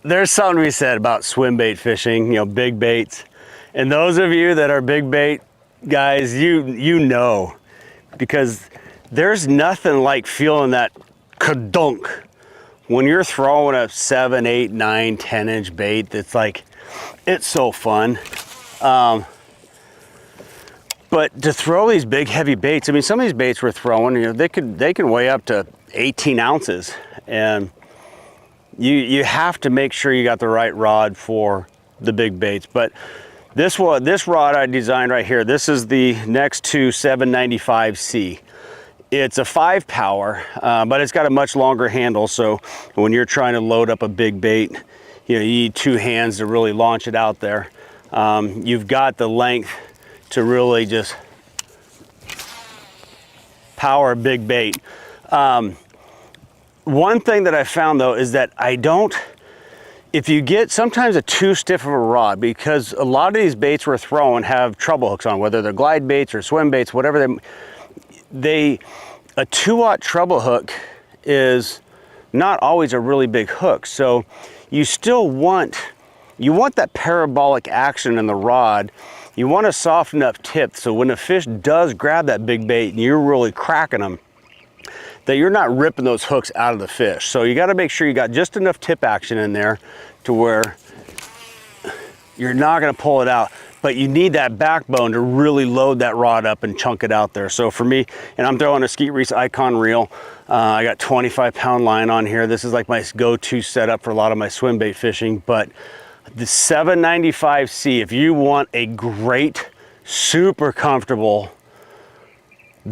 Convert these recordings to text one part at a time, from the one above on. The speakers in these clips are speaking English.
there's something to be said about swim bait fishing, you know, big baits. And those of you that are big bait guys, you know, because there's nothing like feeling that kadunk when you're throwing a 7, 8, 9, 10-inch bait. That's like, it's so fun. But to throw these big heavy baits, I mean, some of these baits we're throwing, you know, they can weigh up to 18 ounces, and you have to make sure you got the right rod for the big baits. But this rod I designed right here, this is the Next 2 795C. It's a 5 power, but it's got a much longer handle. So when you're trying to load up a big bait, you know, you need 2 hands to really launch it out there. You've got the length to really just power a big bait. One thing that I found though is that if you get sometimes a too stiff of a rod, because a lot of these baits we're throwing have treble hooks on, whether they're glide baits or swim baits, whatever a 2-aught treble hook is not always a really big hook. So you still want that parabolic action in the rod. You want a soft enough tip so when a fish does grab that big bait and you're really cracking them, that you're not ripping those hooks out of the fish. So you gotta make sure you got just enough tip action in there to where you're not gonna pull it out, but you need that backbone to really load that rod up and chunk it out there. So for me, and I'm throwing a Skeet Reese Icon reel. I got 25-pound line on here. This is like my go-to setup for a lot of my swim bait fishing, but the 795C, if you want a great, super comfortable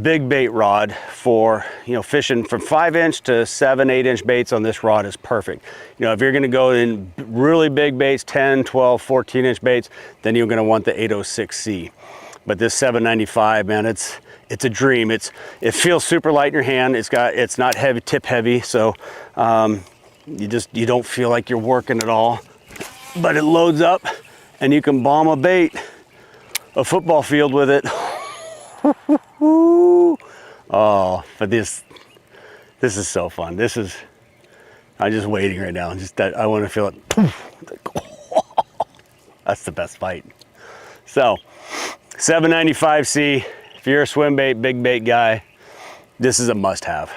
big bait rod for, you know, fishing from 5-inch to 7, 8-inch baits on this rod is perfect. You know, if you're going to go in really big baits, 10, 12, 14-inch baits, then you're going to want the 806C. But this 795, man, it's a dream. It feels super light in your hand. It's not heavy, tip heavy, so you don't feel like you're working at all. But it loads up, and you can bomb a football field with it. Oh, but this is so fun. I'm just waiting right now. I want to feel it. That's the best fight. So 795C, if you're a swim bait, big bait guy, this is a must have.